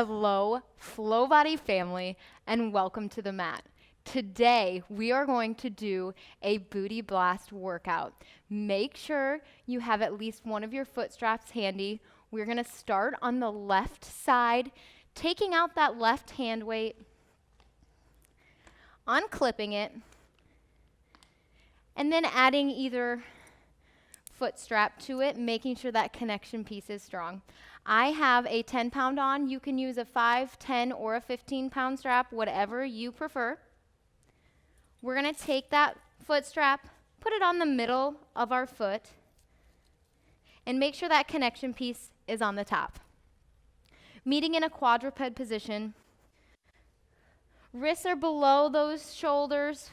Hello, Flobody family, and welcome to the mat. Today, we are going to do a booty blast workout. Make sure you have at least one of your foot straps handy. We're going to start on the left side, taking out that left hand weight, unclipping it, and then adding either foot strap to it, making sure that connection piece is strong. I have a 10-pound on. You can use a 5, 10, or a 15-pound strap, whatever you prefer. We're going to take that foot strap, put it on the middle of our foot, and make sure that connection piece is on the top. Meeting in a quadruped position. Wrists are below those shoulders,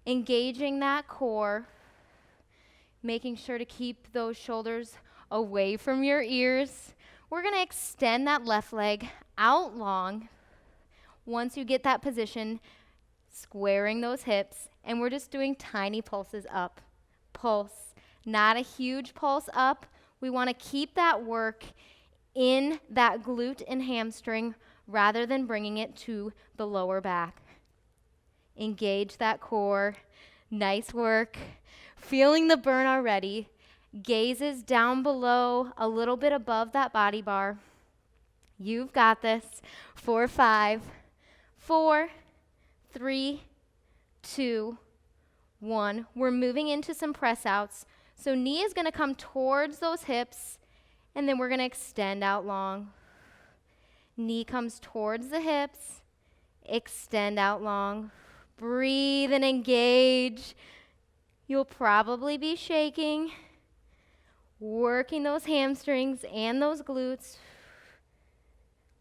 engaging that core, making sure to keep those shoulders away from your ears. We're going to extend that left leg out long. Once you get that position, squaring those hips, and we're just doing tiny pulses up. Pulse, not a huge pulse up. We want to keep that work in that glute and hamstring rather than bringing it to the lower back. Engage that core. Nice work. Feeling the burn already. Gazes down below, a little bit above that body bar. You've got this. 4, 5, 4, 3, 2, 1. We're moving into some press outs. So knee is going to come towards those hips, and then we're going to extend out long. Knee comes towards the hips, extend out long. Breathe and engage. You'll probably be shaking, working those hamstrings and those glutes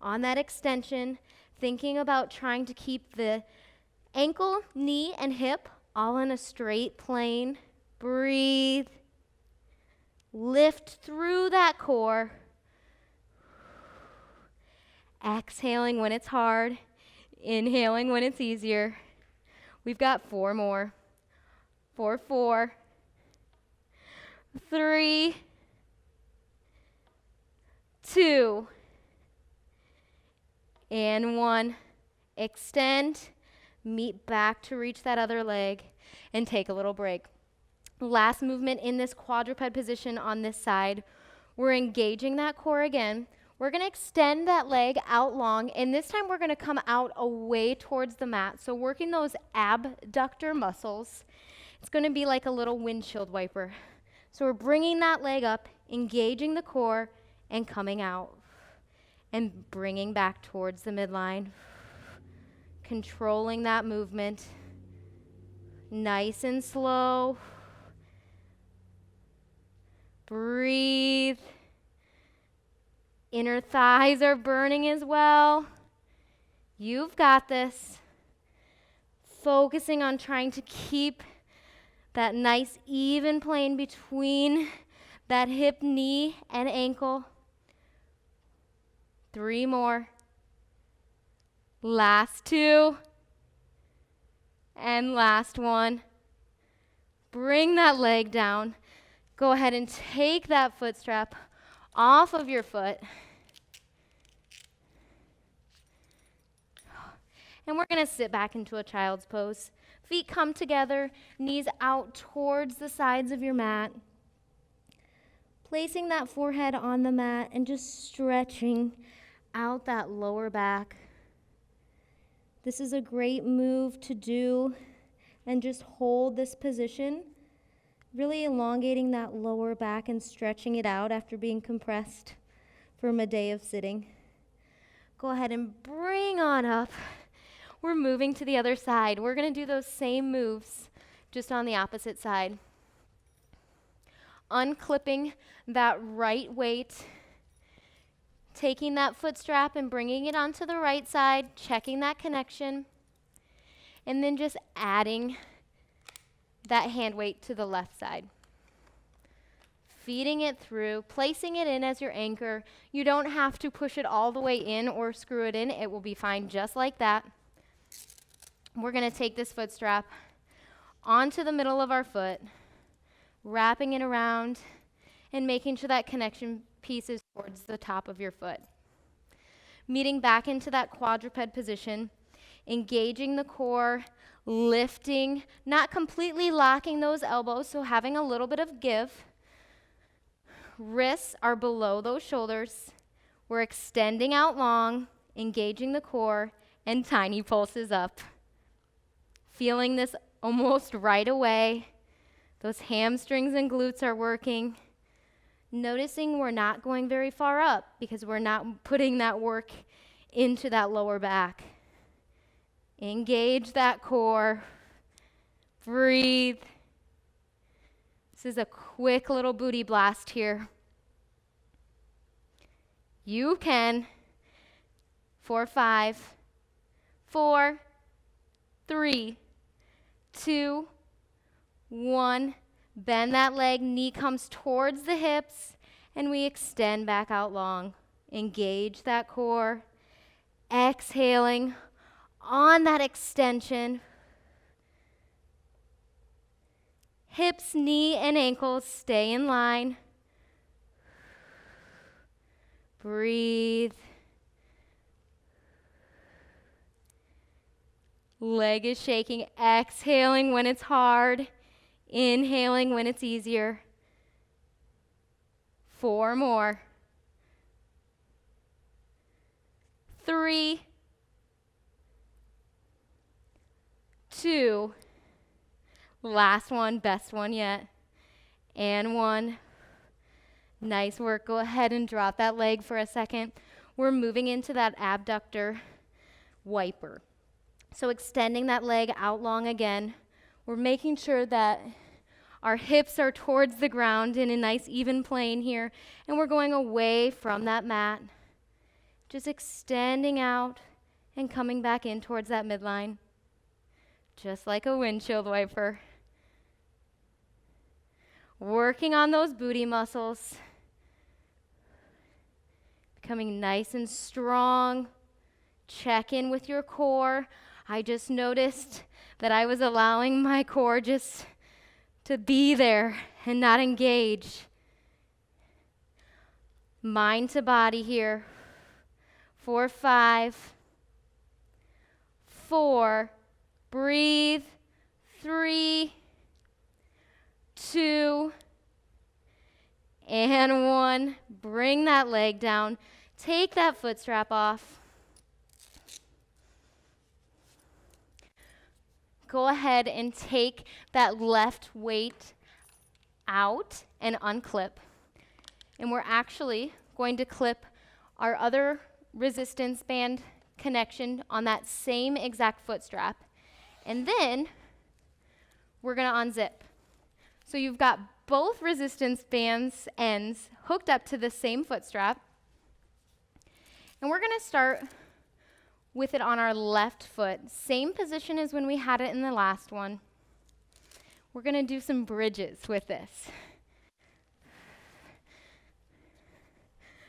on that extension, thinking about trying to keep the ankle, knee, and hip all in a straight plane. Breathe. Lift through that core. Exhaling when it's hard, inhaling when it's easier. We've got 4 more. 4, 4, 3, 2, and 1. Extend, meet back to reach that other leg, and take a little break. Last movement in this quadruped position on this side. We're engaging that core again. We're going to extend that leg out long, and this time we're going to come out away towards the mat. So working those abductor muscles. It's going to be like a little windshield wiper. So we're bringing that leg up, engaging the core, and coming out. And bringing back towards the midline. Controlling that movement. Nice and slow. Breathe. Inner thighs are burning as well. You've got this. Focusing on trying to keep that nice even plane between that hip, knee, and ankle. 3 more. Last 2. And last 1. Bring that leg down. Go ahead and take that foot strap off of your foot. And we're going to sit back into a child's pose. Feet come together, knees out towards the sides of your mat. Placing that forehead on the mat and just stretching out that lower back. This is a great move to do and just hold this position, really elongating that lower back and stretching it out after being compressed from a day of sitting. Go ahead and bring on up. We're moving to the other side. We're going to do those same moves, just on the opposite side. Unclipping that right weight, taking that foot strap and bringing it onto the right side, checking that connection, and then just adding that hand weight to the left side. Feeding it through, placing it in as your anchor. You don't have to push it all the way in or screw it in. It will be fine just like that. We're going to take this foot strap onto the middle of our foot, wrapping it around and making sure that connection piece is towards the top of your foot. meeting back into that quadruped position, engaging the core, lifting, not completely locking those elbows, so having a little bit of give. Wrists are below those shoulders. We're extending out long, engaging the core, and tiny pulses up. Feeling this almost right away. Those hamstrings and glutes are working. Noticing we're not going very far up because we're not putting that work into that lower back. Engage that core. Breathe. This is a quick little booty blast here. You can. 4, 5, 4, 3, 2, 1. Bend that leg, knee comes towards the hips, and we extend back out long. Engage that core. Exhaling on that extension. Hips, knee, and ankles stay in line. Breathe. Leg is shaking. Exhaling when it's hard. Inhaling when it's easier. 4 more. 3, 2. Last one, best one yet. And 1. Nice work. Go ahead and drop that leg for a second. We're moving into that abductor wiper. So extending that leg out long again. We're making sure that our hips are towards the ground in a nice even plane here, and we're going away from that mat. Just extending out and coming back in towards that midline. Just like a windshield wiper. Working on those booty muscles. Becoming nice and strong. Check in with your core. I just noticed that I was allowing my core just to be there and not engage. Mind to body here. 4, 5, 4. Breathe. 3, 2, and 1. Bring that leg down. Take that foot strap off. Go ahead and take that left weight out and unclip. And we're actually going to clip our other resistance band connection on that same exact foot strap. And then we're going to unzip. So you've got both resistance bands ends hooked up to the same foot strap. And we're going to start with it on our left foot. Same position as when we had it in the last one. We're going to do some bridges with this.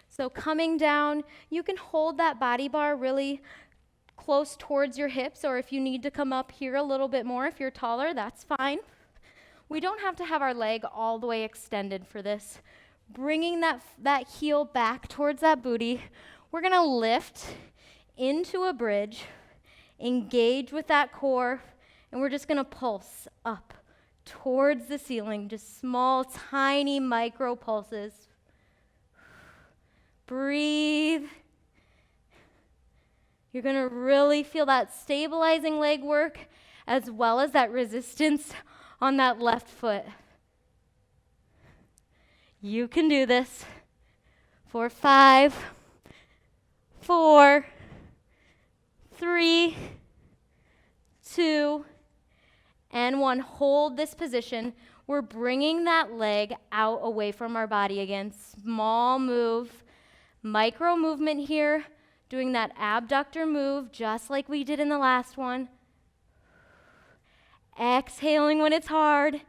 So coming down, you can hold that body bar really close towards your hips, or if you need to come up here a little bit more, if you're taller, that's fine. We don't have to have our leg all the way extended for this. Bringing that heel back towards that booty, we're going to lift into a bridge, engage with that core, and we're just going to pulse up towards the ceiling, just small, tiny micro pulses. Breathe. You're going to really feel that stabilizing leg work as well as that resistance on that left foot. You can do this. 4, 5, 4, 3, 2, and 1. Hold this position. We're bringing that leg out away from our body again. Small move, micro movement here, doing that abductor move just like we did in the last one. Exhaling when it's hard,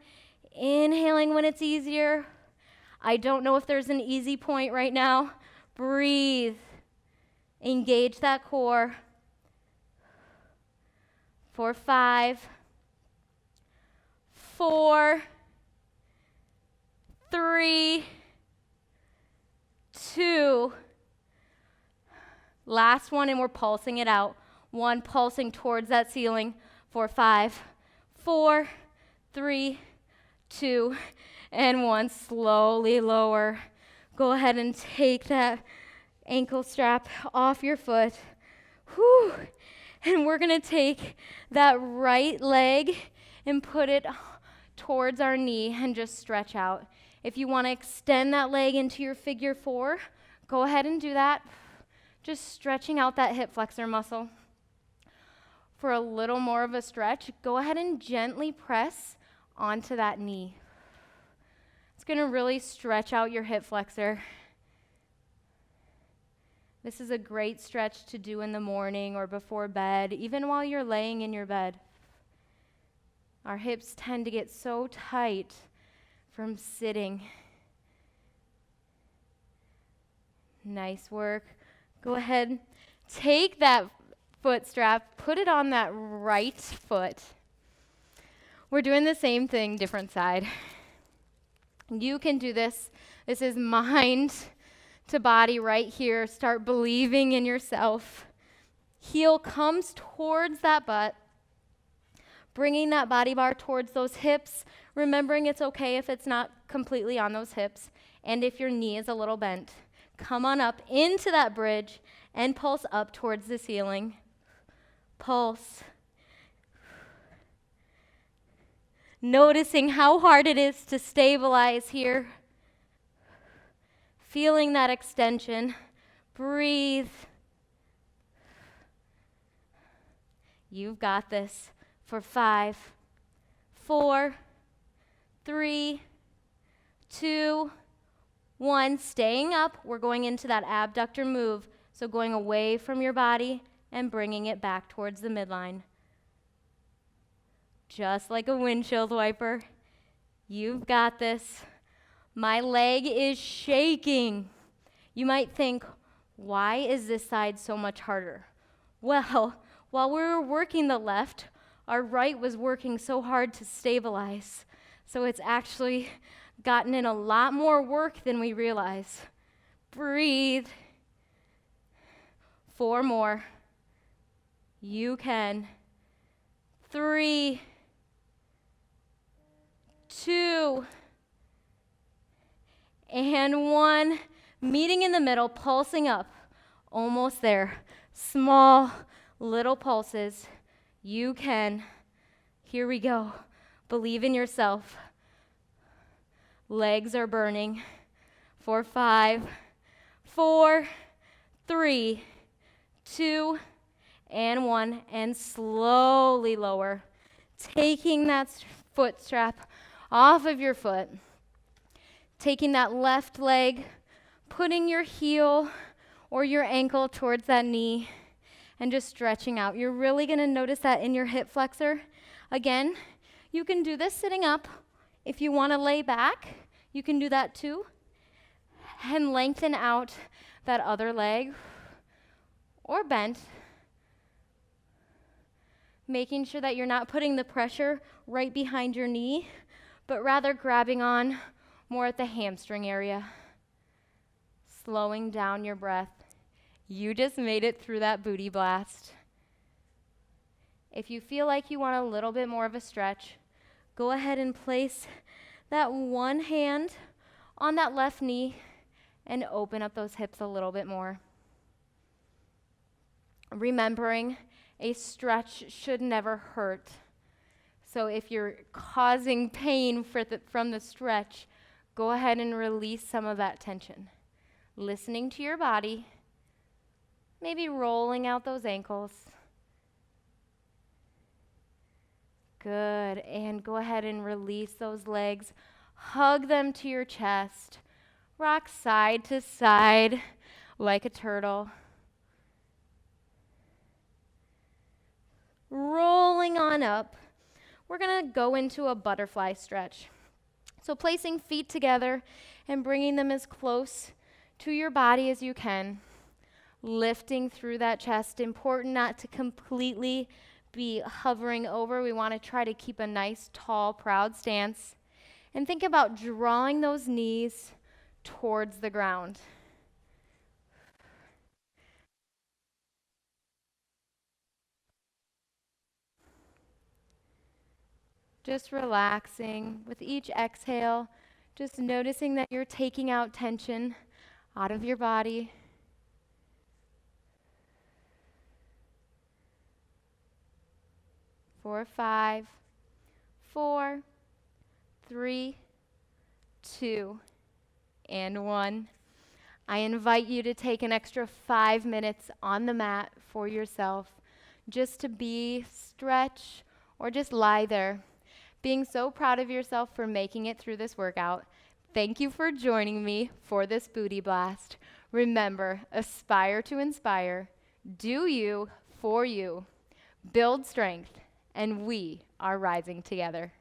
inhaling when it's easier. I don't know if there's an easy point right now. Breathe. Engage that core. 4, 5, 4, 3, 2. Last one, and we're pulsing it out. 1, pulsing towards that ceiling for 5, 4, 3, 2, and 1. Slowly lower. Go ahead and take that ankle strap off your foot. Whew. And we're going to take that right leg and put it towards our knee and just stretch out. If you want to extend that leg into your figure 4, go ahead and do that. Just stretching out that hip flexor muscle. For a little more of a stretch, go ahead and gently press onto that knee. It's going to really stretch out your hip flexor. This is a great stretch to do in the morning or before bed, even while you're laying in your bed. Our hips tend to get so tight from sitting. Nice work. Go ahead, take that foot strap, put it on that right foot. We're doing the same thing, different side. You can do this. This is mind to body right here. Start believing in yourself. Heel comes towards that butt, bringing that body bar towards those hips, remembering it's okay if it's not completely on those hips, and if your knee is a little bent. Come on up into that bridge and pulse up towards the ceiling. Pulse. Noticing how hard it is to stabilize here. Feeling that extension. Breathe. You've got this. For 5, 4, 3, 2, 1. Staying up. We're going into that abductor move. So going away from your body and bringing it back towards the midline. Just like a windshield wiper. You've got this. My leg is shaking. You might think, why is this side so much harder? Well, while we were working the left, our right was working so hard to stabilize. So it's actually gotten in a lot more work than we realize. Breathe. 4 more. You can. 3, 2, and 1. Meeting in the middle, pulsing up. Almost there. Small, little pulses. You can. Here we go. Believe in yourself. Legs are burning. For 5, 4, 3, 2, and 1. And slowly lower. Taking that foot strap off of your foot. Taking that left leg, putting your heel or your ankle towards that knee, and just stretching out. You're really going to notice that in your hip flexor. Again, you can do this sitting up. If you want to lay back, you can do that too. And lengthen out that other leg or bent. Making sure that you're not putting the pressure right behind your knee, but rather grabbing on more at the hamstring area. Slowing down your breath. You just made it through that booty blast. If you feel like you want a little bit more of a stretch, go ahead and place that one hand on that left knee and open up those hips a little bit more. Remembering, a stretch should never hurt. So if you're causing pain from the stretch, go ahead and release some of that tension. Listening to your body, maybe rolling out those ankles. Good, and go ahead and release those legs. Hug them to your chest. Rock side to side like a turtle. Rolling on up. We're going to go into a butterfly stretch. So placing feet together and bringing them as close to your body as you can. Lifting through that chest. Important not to completely be hovering over. We want to try to keep a nice, tall, proud stance. And think about drawing those knees towards the ground. Just relaxing with each exhale, just noticing that you're taking out tension out of your body. For 5, 4, 3, 2, and 1. I invite you to take an extra 5 minutes on the mat for yourself, just to be, stretch, or just lie there. Being so proud of yourself for making it through this workout. Thank you for joining me for this booty blast. Remember, aspire to inspire. Do you for you. Build strength, and we are rising together.